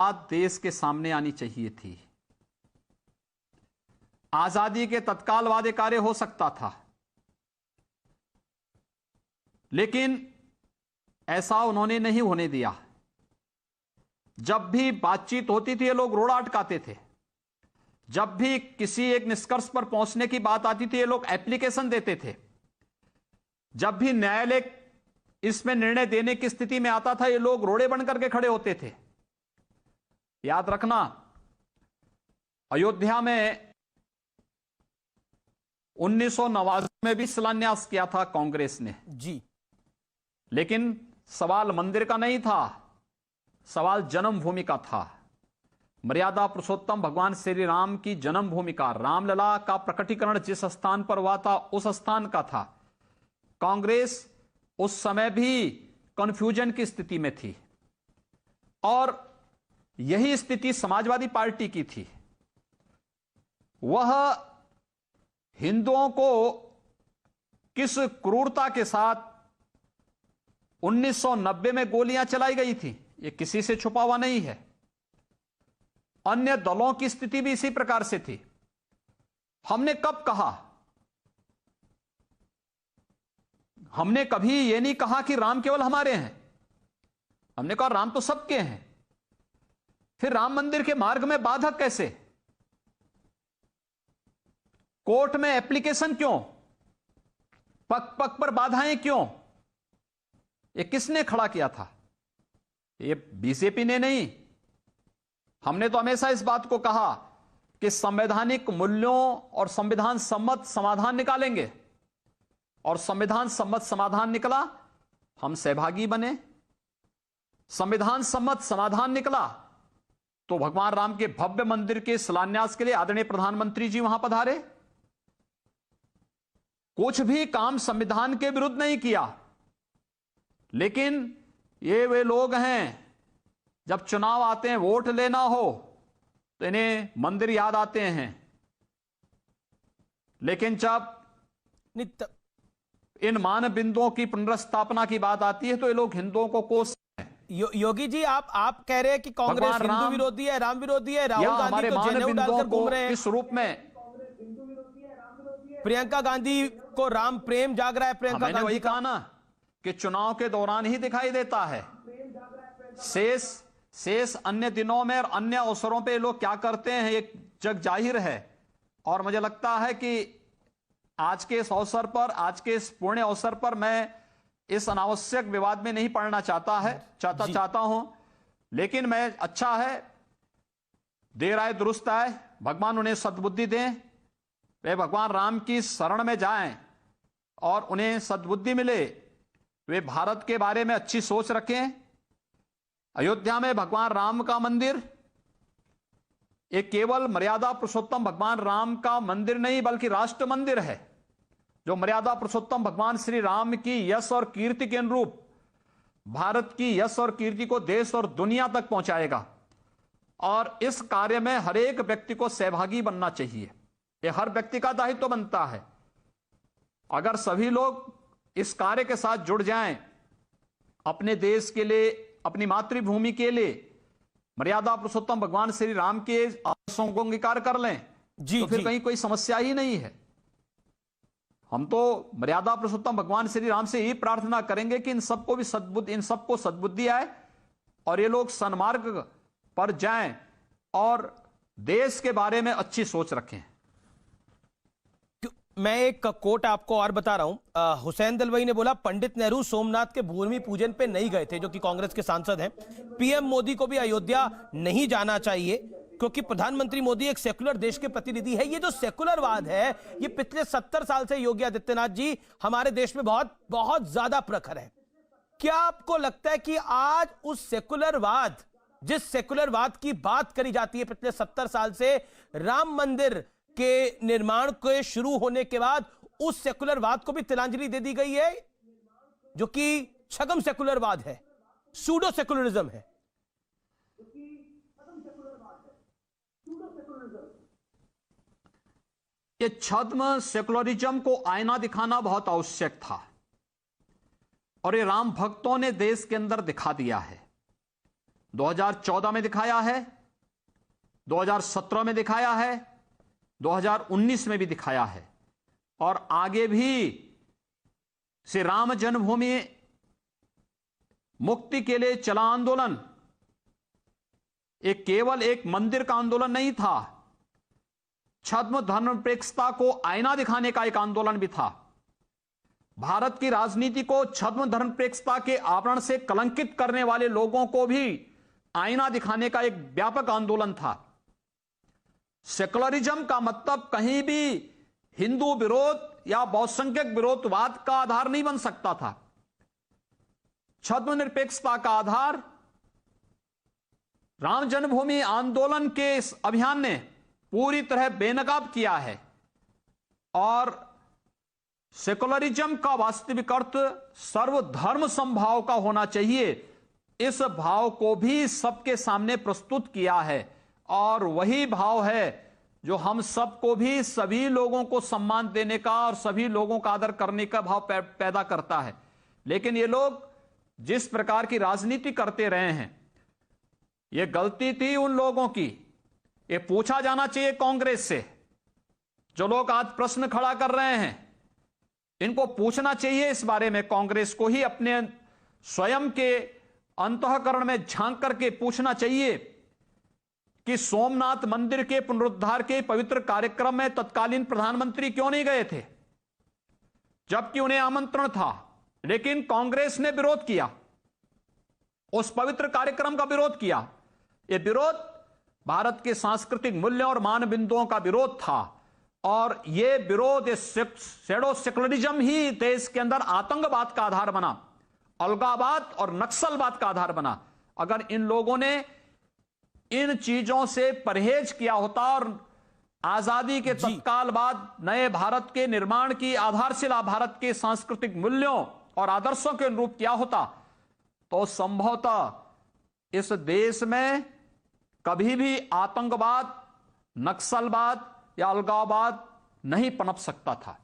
बात देश के सामने आनी चाहिए थी। आजादी के तत्काल वादे कार्य हो सकता था, लेकिन ऐसा उन्होंने नहीं होने दिया। जब भी बातचीत होती थी ये लोग रोड़ा अटकाते थे। जब भी किसी एक निष्कर्ष पर पहुंचने की बात आती थी ये लोग एप्लीकेशन देते थे। जब भी न्यायालय इसमें निर्णय देने की स्थिति में आता था ये लोग रोड़े बन करके खड़े होते थे। याद रखना, अयोध्या में 1989 में भी शिलान्यास किया था कांग्रेस ने जी, लेकिन सवाल मंदिर का नहीं था, सवाल जन्मभूमि का था। मर्यादा पुरुषोत्तम भगवान श्री राम की जन्मभूमि का, रामलला का प्रकटीकरण जिस स्थान पर हुआ था उस स्थान का था। कांग्रेस उस समय भी कंफ्यूजन की स्थिति में थी और यही स्थिति समाजवादी पार्टी की थी। वह हिंदुओं को किस क्रूरता के साथ 1990 में गोलियां चलाई गई थी यह किसी से छुपा हुआ नहीं है। अन्य दलों की स्थिति भी इसी प्रकार से थी। हमने कब कहा, हमने कभी यह नहीं कहा कि राम केवल हमारे हैं। हमने कहा राम तो सबके हैं। फिर राम मंदिर के मार्ग में बाधक कैसे? कोर्ट में एप्लीकेशन क्यों? पग पग पर बाधाएं क्यों? यह किसने खड़ा किया था? यह बीजेपी ने नहीं। हमने तो हमेशा इस बात को कहा कि संवैधानिक मूल्यों और संविधान सम्मत समाधान निकालेंगे, और संविधान सम्मत समाधान निकला, हम सहभागी बने। संविधान सम्मत समाधान निकला तो भगवान राम के भव्य मंदिर के शिलान्यास के लिए आदरणीय प्रधानमंत्री जी वहां पधारे। कुछ भी काम संविधान के विरुद्ध नहीं किया, लेकिन ये वे लोग हैं जब चुनाव आते हैं, वोट लेना हो तो इन्हें मंदिर याद आते हैं, लेकिन जब इन मान बिंदुओं की पुनर्स्थापना की बात आती है तो ये लोग हिंदुओं को कोस योगी जी, आप कह रहे हैं कि कांग्रेस हिंदू विरोधी है, राम विरोधी है। राहुल गांधी तो जनेऊ डालकर घूम रहे हैं इस रूप में। प्रियंका गांधी को राम प्रेम जाग रहा है। प्रियंका गांधी वही कहा ना कि चुनाव के दौरान ही दिखाई देता है। शेष अन्य दिनों में और अन्य अवसरों पे लोग क्या करते हैं एक जग जाहिर है। और मुझे लगता है कि आज के इस अवसर पर, आज के इस पुण्य अवसर पर मैं इस अनावश्यक विवाद में नहीं पड़ना चाहता हूं, लेकिन मैं अच्छा है, देर आए दुरुस्त आए, भगवान उन्हें सद्बुद्धि दें, वे भगवान राम की शरण में जाएं और उन्हें सद्बुद्धि मिले, वे भारत के बारे में अच्छी सोच रखें। अयोध्या में भगवान राम का मंदिर एक केवल मर्यादा पुरुषोत्तम भगवान राम का मंदिर नहीं बल्कि राष्ट्र मंदिर है, जो मर्यादा पुरुषोत्तम भगवान श्री राम की यश और कीर्ति के अनुरूप भारत की यश और कीर्ति को देश और दुनिया तक पहुंचाएगा। और इस कार्य में हर एक व्यक्ति को सहभागी बनना चाहिए, यह हर व्यक्ति का दायित्व बनता है। अगर सभी लोग इस कार्य के साथ जुड़ जाएं, अपने देश के लिए, अपनी मातृभूमि के लिए मर्यादा पुरुषोत्तम भगवान श्री राम के आदर्शों को अंगीकार कर लें, तो फिर कहीं कोई समस्या ही नहीं है। हम तो मर्यादा पुरुषोत्तम भगवान श्री राम से यही प्रार्थना करेंगे कि इन सबको सद्बुद्धि आए और ये लोग सन्मार्ग पर जाएं और देश के बारे में अच्छी सोच रखें। मैं एक कोट आपको और बता रहा हूं। हुसैन दलवाई ने बोला, पंडित नेहरू सोमनाथ के भूमि पूजन पे नहीं गए थे, जो कि कांग्रेस के सांसद हैं। पीएम मोदी को भी अयोध्या नहीं जाना चाहिए क्योंकि प्रधानमंत्री मोदी एक सेकुलर देश के प्रतिनिधि है। ये जो सेकुलरवाद है ये पिछले 70 साल से योगी आदित्यनाथ जी हमारे देश में बहुत बहुत ज्यादा प्रखर है। क्या आपको लगता है कि आज उस सेकुलरवाद, जिस सेकुलरवाद की बात करी जाती है पिछले 70 साल से, राम मंदिर के निर्माण के शुरू होने के बाद उस सेकुलरवाद को भी तिलांजलि दे दी गई है, जो कि छद्म सेकुलरवाद है, सूडो सेकुलरिज्म है? ये छद्म सेकुलरिज्म को आईना दिखाना बहुत आवश्यक था और ये राम भक्तों ने देश के अंदर दिखा दिया है। 2014 में दिखाया है, 2017 में दिखाया है, 2019 में भी दिखाया है और आगे भी श्री राम जन्मभूमि मुक्ति के लिए चला आंदोलन एक केवल एक मंदिर का आंदोलन नहीं था, छद्म धर्मनिरपेक्षता को आईना दिखाने का एक आंदोलन भी था। भारत की राजनीति को छद्म धर्मनिरपेक्षता के आवरण से कलंकित करने वाले लोगों को भी आईना दिखाने का एक व्यापक आंदोलन था। सेकुलरिज्म का मतलब कहीं भी हिंदू विरोध या बहुसंख्यक विरोधवाद का आधार नहीं बन सकता था। छद्म निरपेक्षता का आधार राम जन्मभूमि आंदोलन के इस अभियान ने पूरी तरह बेनकाब किया है और सेकुलरिज्म का वास्तविक अर्थ सर्वधर्म समभाव का होना चाहिए, इस भाव को भी सबके सामने प्रस्तुत किया है और वही भाव है जो हम सबको भी सभी लोगों को सम्मान देने का और सभी लोगों का आदर करने का भाव पैदा करता है। लेकिन ये लोग जिस प्रकार की राजनीति करते रहे हैं, ये गलती थी उन लोगों की। ये पूछा जाना चाहिए कांग्रेस से, जो लोग आज प्रश्न खड़ा कर रहे हैं इनको पूछना चाहिए इस बारे में, कांग्रेस को ही अपने स्वयं के अंतःकरण में झांक करके पूछना चाहिए कि सोमनाथ मंदिर के पुनरुद्धार के पवित्र कार्यक्रम में तत्कालीन प्रधानमंत्री क्यों नहीं गए थे, जबकि उन्हें आमंत्रण था। लेकिन कांग्रेस ने विरोध किया, उस पवित्र कार्यक्रम का विरोध किया। यह विरोध भारत के सांस्कृतिक मूल्यों और मानबिंदुओं का विरोध था और यह विरोध शैडो सेकुलरिज्म ही देश के अंदर आतंकवाद का आधार बना, अलगाववाद और नक्सलवाद का आधार बना। अगर इन लोगों ने इन चीजों से परहेज किया होता और आजादी के तत्काल बाद नए भारत के निर्माण की आधारशिला भारत के सांस्कृतिक मूल्यों और आदर्शों के अनुरूप किया होता, तो संभवतः इस देश में कभी भी आतंकवाद, नक्सलवाद या अलगाववाद नहीं पनप सकता था।